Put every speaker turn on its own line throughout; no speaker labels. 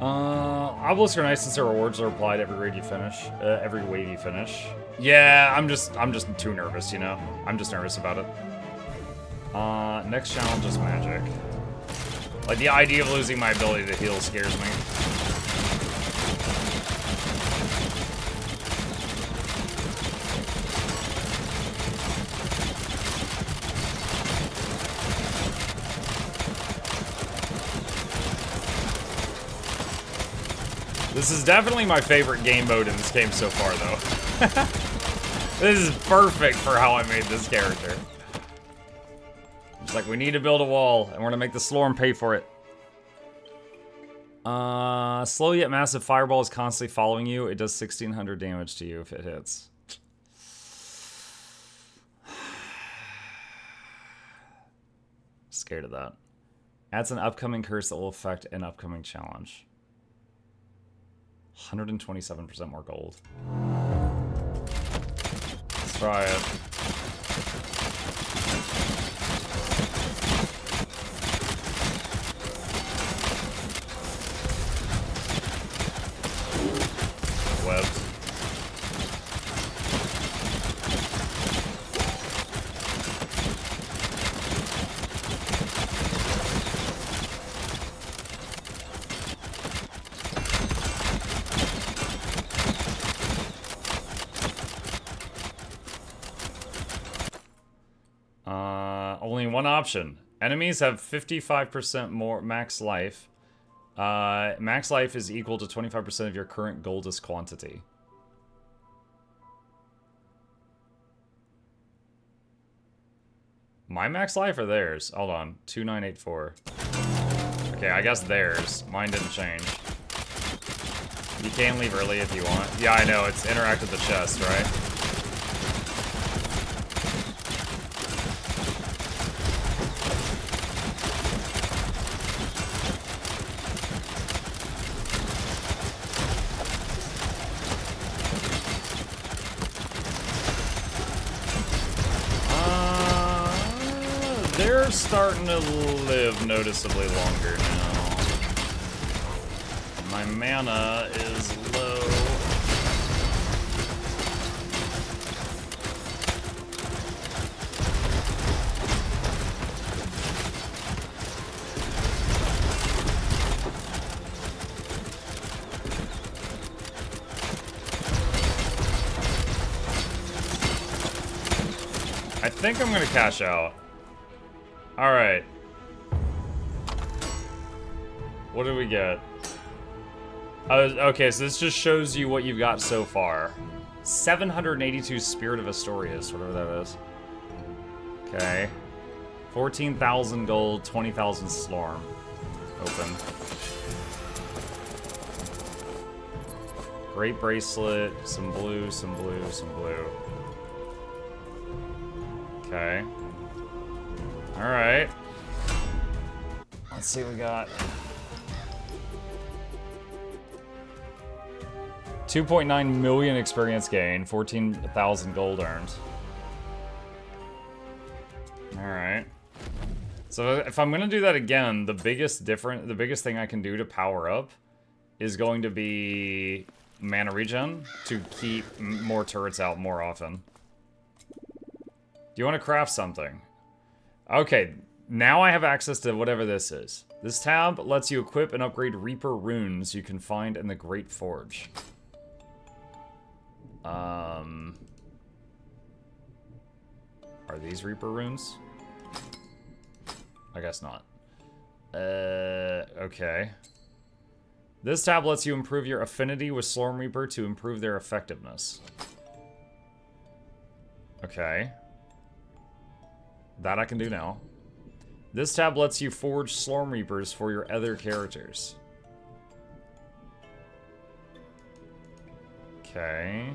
Obelisk are nice since their rewards are applied every raid you finish. Every wave you finish. Yeah, I'm just too nervous, you know? I'm just nervous about it. Next challenge is magic. Like, the idea of losing my ability to heal scares me. This is definitely my favorite game mode in this game so far, though. This is perfect for how I made this character. It's like, we need to build a wall, and we're gonna make the Slorm pay for it. Slow yet massive fireball is constantly following you. It does 1600 damage to you if it hits. Scared of that. Adds an upcoming curse that will affect an upcoming challenge. 127% more gold. Let's try it. Webs. Only one option. Enemies have 55% more max life. Max life is equal to 25% of your current goldest quantity. My max life or theirs? Hold on. 2984. Okay, I guess theirs. Mine didn't change. You can leave early if you want. Yeah, I know. It's interact with the chest, right? They're starting to live noticeably longer now. My mana is low. I think I'm gonna cash out. Alright. What did we get? Okay, so this just shows you what you've got so far. 782 Spirit of Astorius, whatever that is. Okay. 14,000 gold, 20,000 Slorm. Open. Great bracelet, some blue, some blue, some blue. Okay. Alright. Let's see what we got. 2.9 million experience gain, 14,000 gold earned. Alright. So if I'm gonna do that again, the biggest thing I can do to power up is going to be mana regen to keep more turrets out more often. Do you want to craft something? Okay, now I have access to whatever this is. This tab lets you equip and upgrade Reaper runes you can find in the Great Forge. Are these Reaper runes? I guess not. Okay. This tab lets you improve your affinity with Slorm Reaper to improve their effectiveness. Okay. That I can do now. This tab lets you forge Slorm Reapers for your other characters. Okay.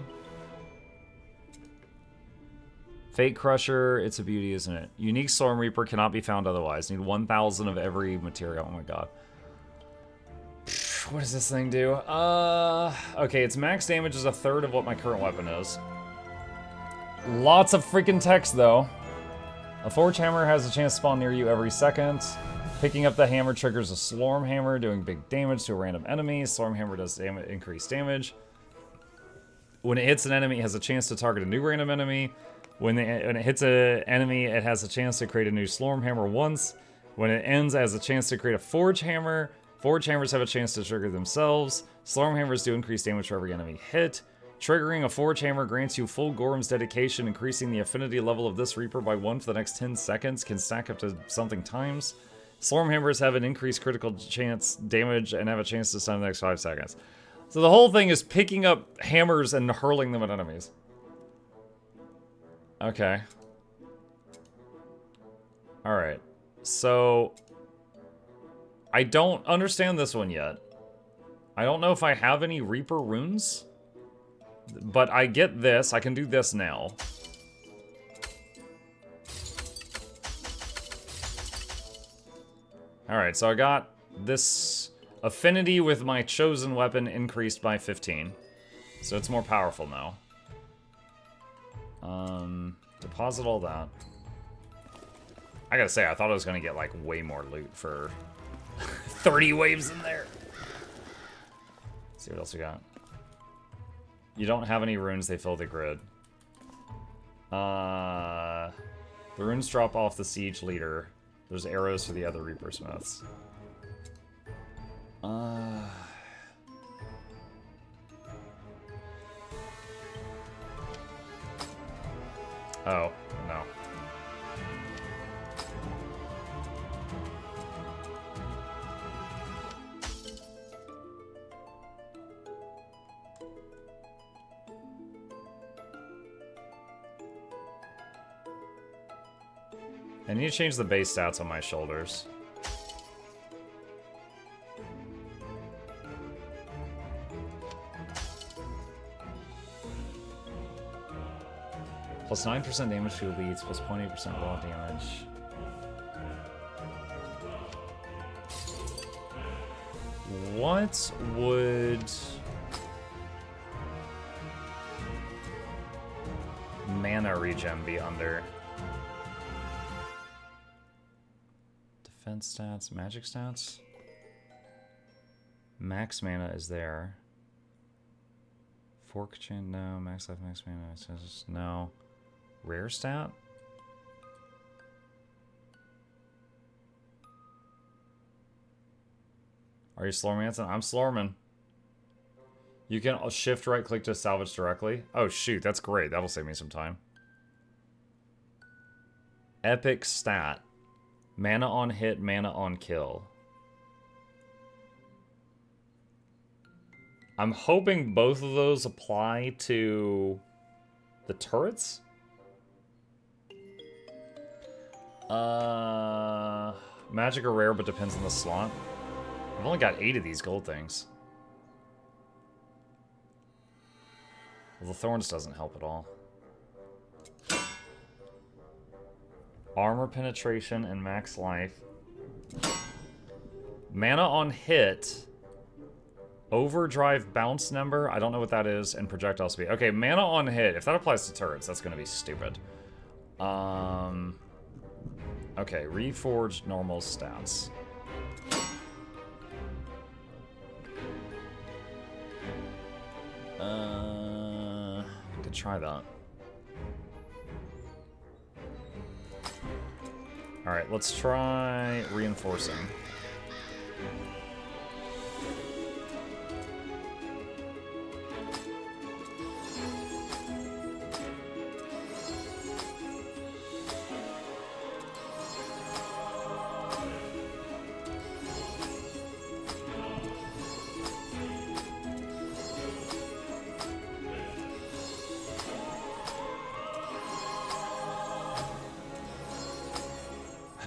Fate Crusher, it's a beauty, isn't it? Unique Slorm Reaper cannot be found otherwise. Need 1,000 of every material. Oh my god. What does this thing do? Okay, its max damage is a third of what my current weapon is. Lots of freaking text, though. A Forge Hammer has a chance to spawn near you every second. Picking up the hammer triggers a Slormhammer, doing big damage to a random enemy. Slormhammer does increased damage. When it hits an enemy, it has a chance to target a new random enemy. When it hits an enemy, it has a chance to create a new Slormhammer once. When it ends, it has a chance to create a Forge Hammer. Forge Hammers have a chance to trigger themselves. Slormhammers do increased damage for every enemy hit. Triggering a Forge Hammer grants you full Gorm's dedication, increasing the affinity level of this Reaper by 1 for the next 10 seconds. Can stack up to something times. Slormhammers have an increased critical chance damage and have a chance to stun in the next 5 seconds. So the whole thing is picking up hammers and hurling them at enemies. Okay. Alright. So I don't understand this one yet. I don't know if I have any Reaper runes. But I get this. I can do this now. Alright, so I got this affinity with my chosen weapon increased by 15. So it's more powerful now. Deposit all that. I gotta say, I thought I was gonna get, like, way more loot for 30 waves in there. Let's see what else we got. You don't have any runes, they fill the grid. The runes drop off the siege leader. There's arrows for the other Reaper Smiths. Oh, no. I need to change the base stats on my shoulders. Plus 9% damage to elites, plus 0.8% raw damage. What would mana regen be under? Defense stats, magic stats? Max mana is there. Fork chain, no. Max life, max mana, it says no. Rare stat? Are you Slormancer? I'm Slorman. You can shift right click to salvage directly. Oh shoot, that's great. That'll save me some time. Epic stat. Mana on hit, mana on kill. I'm hoping both of those apply to the turrets. Magic or rare, but depends on the slot. I've only got 8 of these gold things. Well, the thorns doesn't help at all. Armor penetration and max life. Mana on hit. Overdrive bounce number. I don't know what that is. And projectile speed. Okay, mana on hit. If that applies to turrets, that's going to be stupid. Okay, reforged normal stats. I could try that. Alright, let's try reinforcing.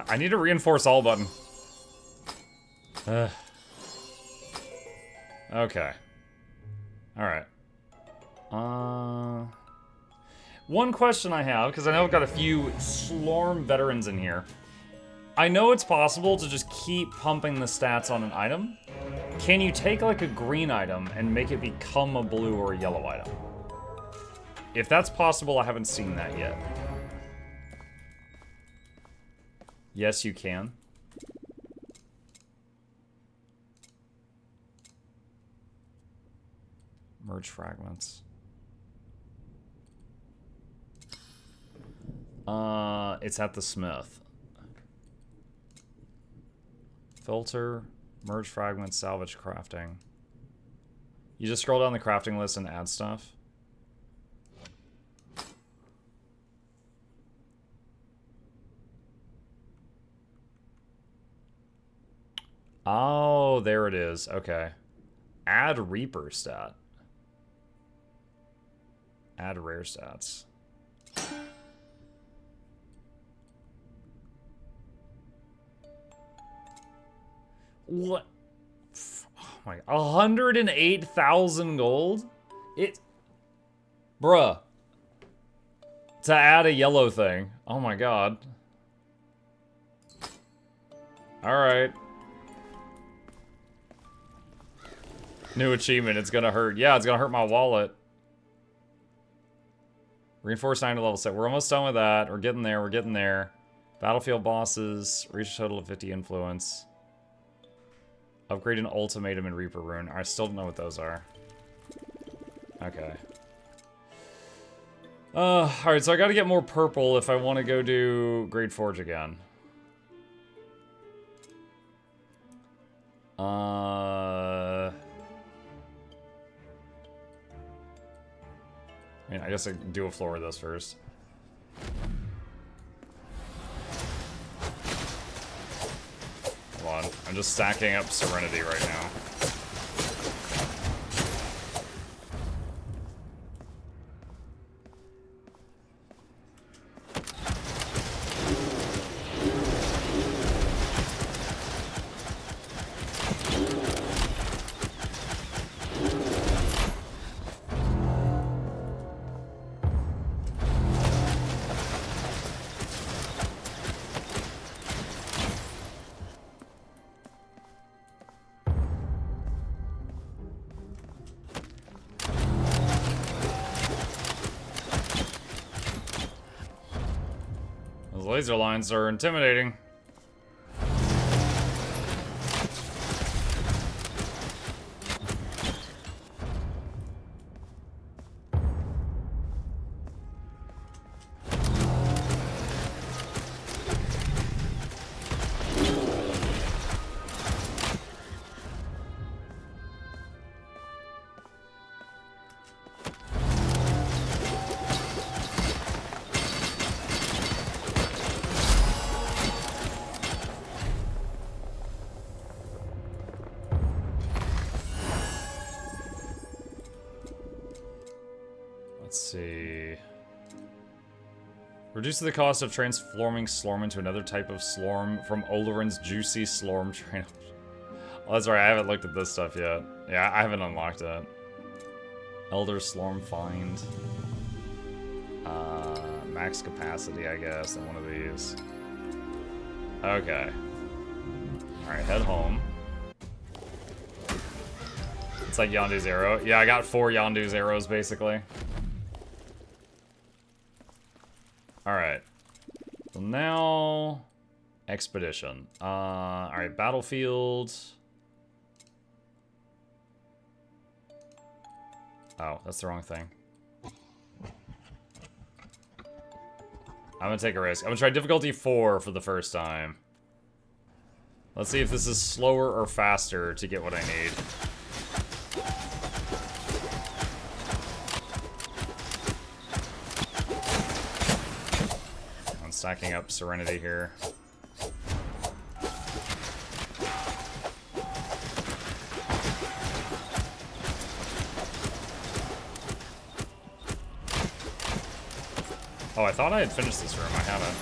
I need to reinforce all button. Okay. Alright. One question I have, because I know I've got a few Slorm veterans in here. I know it's possible to just keep pumping the stats on an item. Can you take like a green item and make it become a blue or a yellow item? If that's possible, I haven't seen that yet. Yes, you can. Merge fragments. It's at the smith. Filter, merge fragments, salvage crafting. You just scroll down the crafting list and add stuff. Oh, there it is. Okay. Add Reaper stat. Add rare stats. What? Oh my, 108,000 gold? Bruh. To add a yellow thing. Oh my god. Alright. New achievement, it's gonna hurt. Yeah, it's gonna hurt my wallet. Reinforced 9 to level set. We're almost done with that. We're getting there, we're getting there. Battlefield bosses. Reach a total of 50 influence. Upgrade an ultimatum and Reaper rune. I still don't know what those are. Okay. Alright, so I gotta get more purple if I want to go do Great Forge again. I mean, I guess I do a floor of this first. Hold on. I'm just stacking up Serenity right now. Laser lines are intimidating. Reduces the cost of transforming Slorman to another type of Slorm from Oleron's juicy Slorm train. Oh, that's right, I haven't looked at this stuff yet. Yeah, I haven't unlocked it. Elder Slorm Find. Max capacity, I guess, in one of these. Okay. Alright, head home. It's like Yondu's arrow. Yeah, I got 4 Yondu's arrows, basically. Alright. So now... Expedition. Alright, battlefield. Oh, that's the wrong thing. I'm gonna take a risk. I'm gonna try difficulty 4 for the first time. Let's see if this is slower or faster to get what I need. I'm stacking up Serenity here. Oh, I thought I had finished this room. I haven't.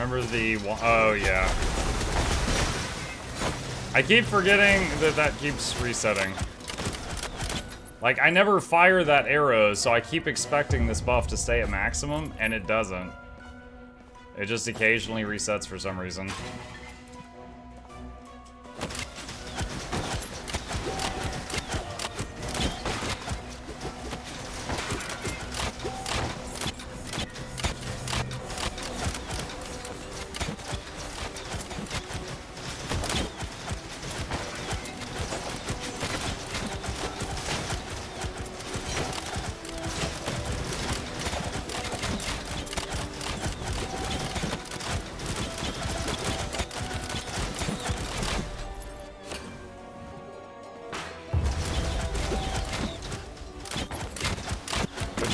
remember the one. Oh, yeah. I keep forgetting that that keeps resetting. Like, I never fire that arrow, so I keep expecting this buff to stay at maximum, and it doesn't. It just occasionally resets for some reason.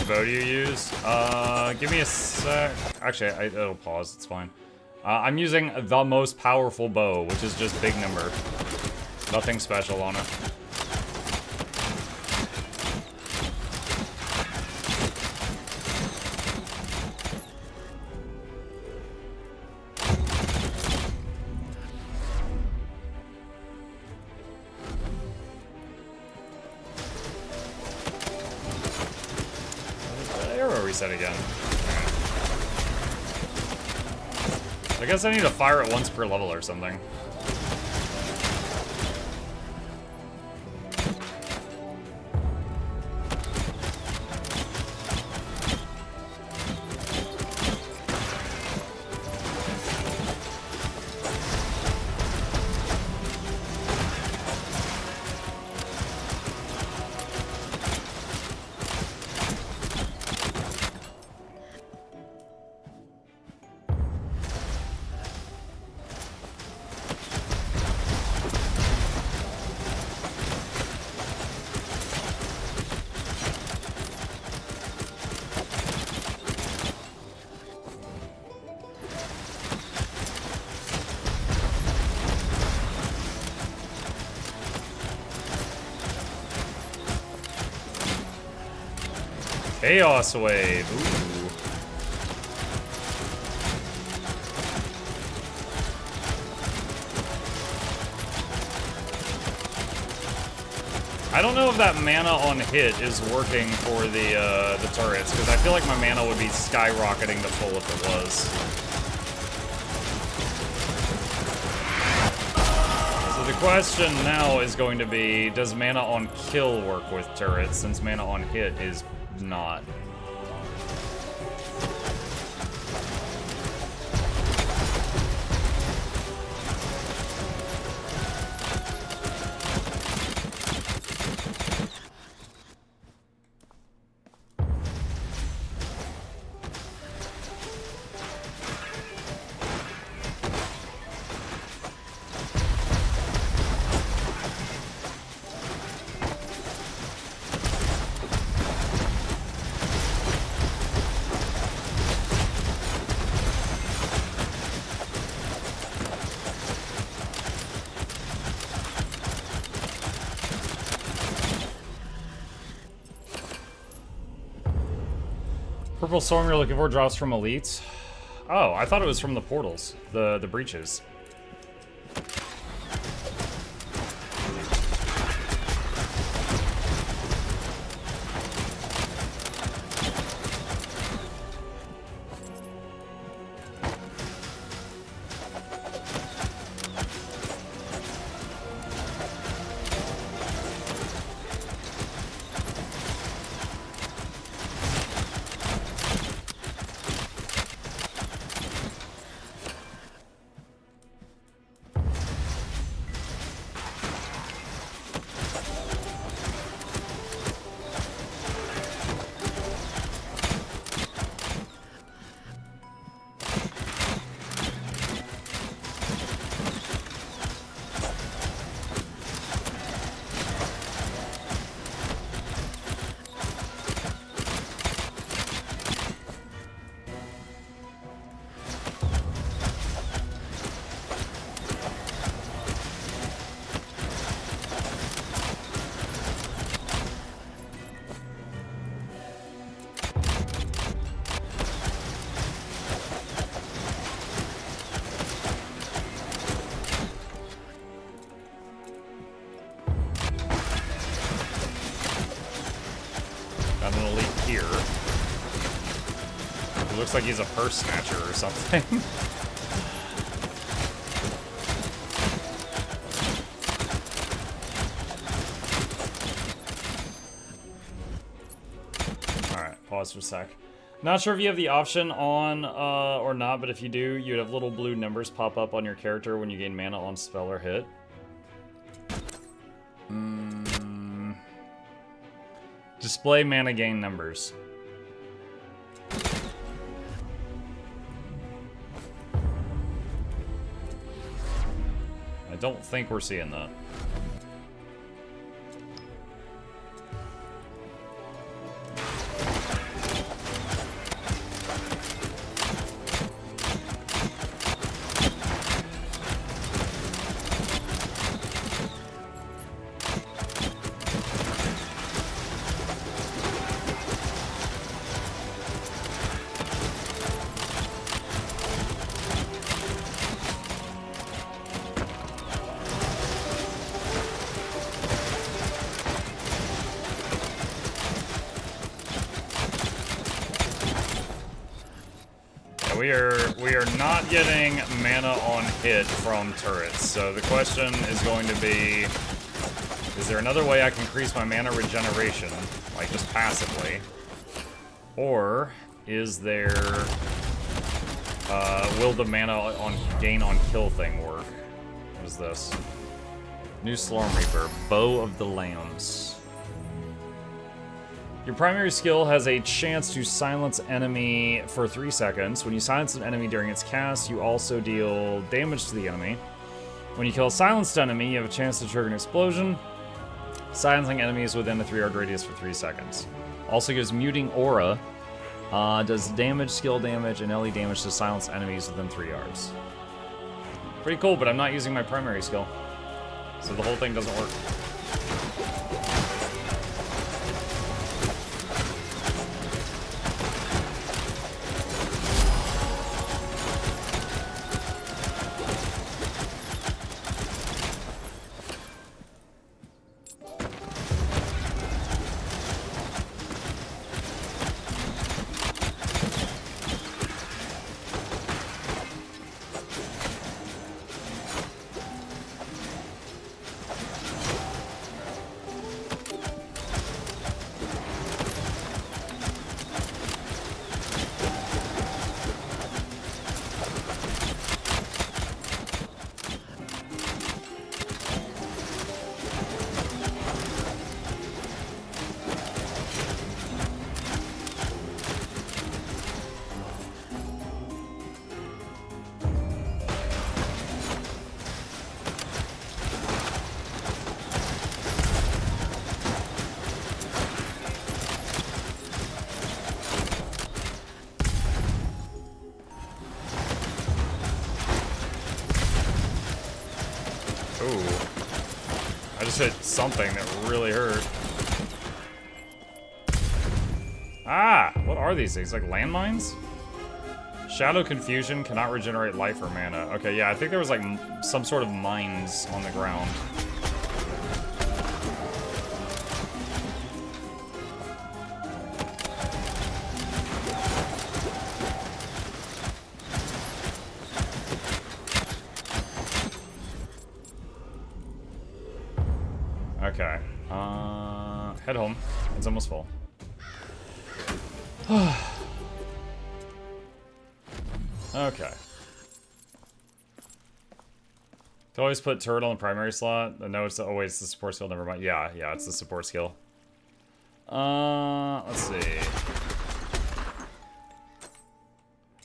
Bow do you use? Give me a sec. Actually, it'll pause. It's fine. I'm using the most powerful bow, which is just big number. Nothing special on it. Reset again. Right. I guess I need to fire it once per level or something. Chaos Wave. Ooh. I don't know if that mana on hit is working for the turrets, because I feel like my mana would be skyrocketing to full if it was. So the question now is going to be, does mana on kill work with turrets, since mana on hit is not? Purple storm you're looking for drops from elites. Oh, I thought it was from the portals, the breaches. Got an elite here. He looks like he's a purse snatcher or something. Alright, pause for a sec. Not sure if you have the option on or not, but if you do, you'd have little blue numbers pop up on your character when you gain mana on spell or hit. Display mana gain numbers. I don't think we're seeing that. We are not getting mana on hit from turrets, so the question is going to be, is there another way I can increase my mana regeneration, like just passively? Or is there, will the mana on gain on kill thing work? What is this? New Slormancer, Bow of the Lambs. Your primary skill has a chance to silence enemy for 3 seconds. When you silence an enemy during its cast, you also deal damage to the enemy. When you kill a silenced enemy, you have a chance to trigger an explosion, silencing enemies within a 3-yard radius for 3 seconds. Also gives Muting Aura, does damage, skill damage, and LE damage to silence enemies within 3 yards. Pretty cool, but I'm not using my primary skill, so the whole thing doesn't work. Hit something that really hurt. Ah! What are these things? Like landmines? Shadow Confusion cannot regenerate life or mana. Okay, yeah, I think there was like some sort of mines on the ground. Okay. Head home. It's almost full. Okay. To always put turret on the primary slot. No, it's always the support skill. Never mind. Yeah, it's the support skill. Let's see.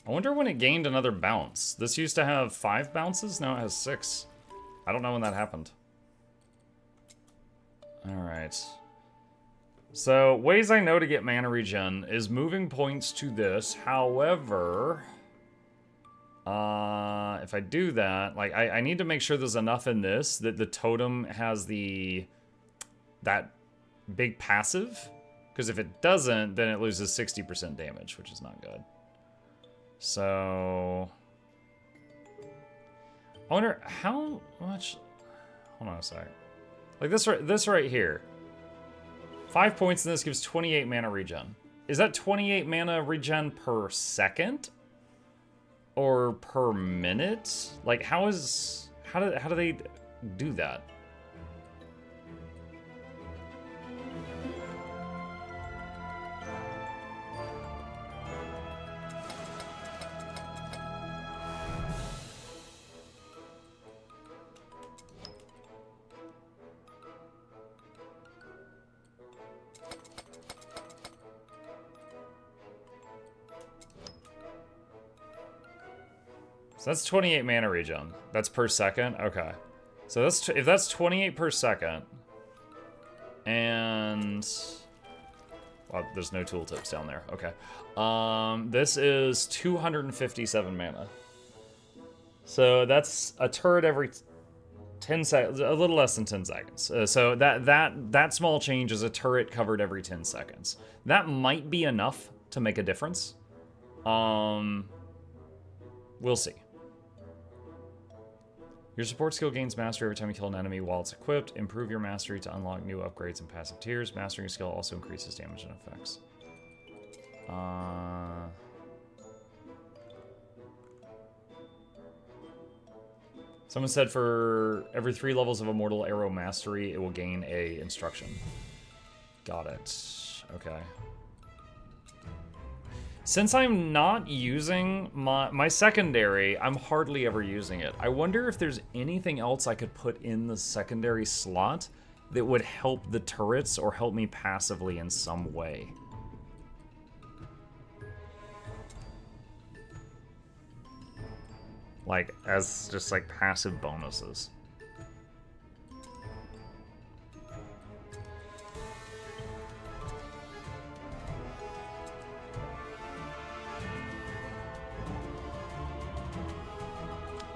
I wonder when it gained another bounce. This used to have 5 bounces. Now it has 6. I don't know when that happened. Alright. So, ways I know to get mana regen is moving points to this. However, if I do that, like, I need to make sure there's enough in this that the totem has that big passive. Because if it doesn't, then it loses 60% damage, which is not good. So, I wonder how much... Hold on a sec. Like this right here. 5 points in this gives 28 mana regen. Is that 28 mana regen per second? Or per minute? Like, how do they do that? So that's 28 mana regen. That's per second? Okay. So that's if that's 28 per second, and... Well, there's no tooltips down there. Okay. This is 257 mana. So that's a turret every 10 seconds, a little less than 10 seconds. So that small change is a turret covered every 10 seconds. That might be enough to make a difference. We'll see. Your support skill gains mastery every time you kill an enemy while it's equipped. Improve your mastery to unlock new upgrades and passive tiers. Mastering a skill also increases damage and effects. Someone said for every 3 levels of Immortal Arrow Mastery, it will gain a instruction. Got it. Okay. Since I'm not using my secondary, I'm hardly ever using it. I wonder if there's anything else I could put in the secondary slot that would help the turrets or help me passively in some way. Like, as just like passive bonuses.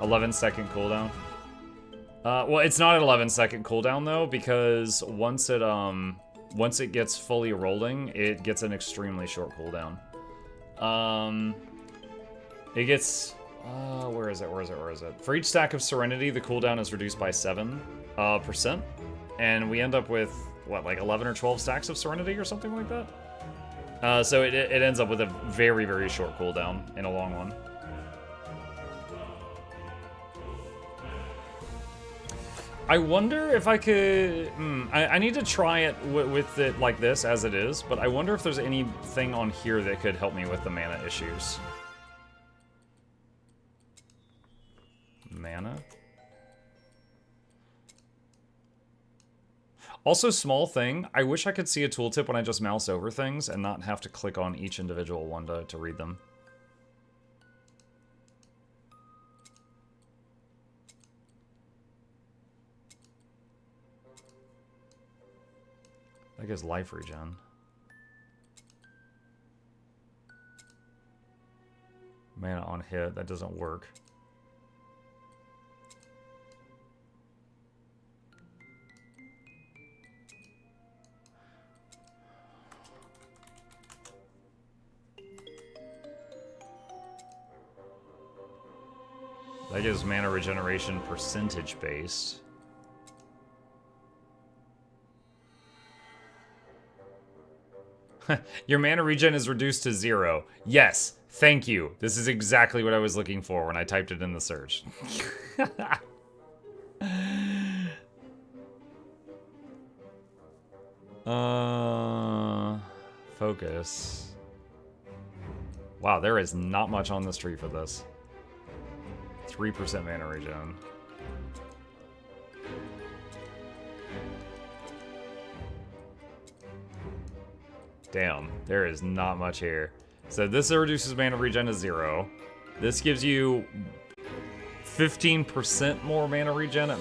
$11-second cooldown. Well, it's not an 11-second cooldown though, because once it gets fully rolling, it gets an extremely short cooldown. It gets where is it? For each stack of Serenity, the cooldown is reduced by 7%, and we end up with what, like 11 or 12 stacks of Serenity or something like that. So it ends up with a very, very short cooldown in a long one. I wonder if I could... I need to try it with it like this, as it is, but I wonder if there's anything on here that could help me with the mana issues. Mana? Also, small thing, I wish I could see a tooltip when I just mouse over things and not have to click on each individual one to read them. That gives life regen. Mana on hit, that doesn't work. That gives mana regeneration percentage based. Your mana regen is reduced to 0. Yes, thank you. This is exactly what I was looking for when I typed it in the search. Focus. Wow, there is not much on this tree for this. 3% mana regen. Damn, there is not much here. So this reduces mana regen to 0. This gives you 15% more mana regen at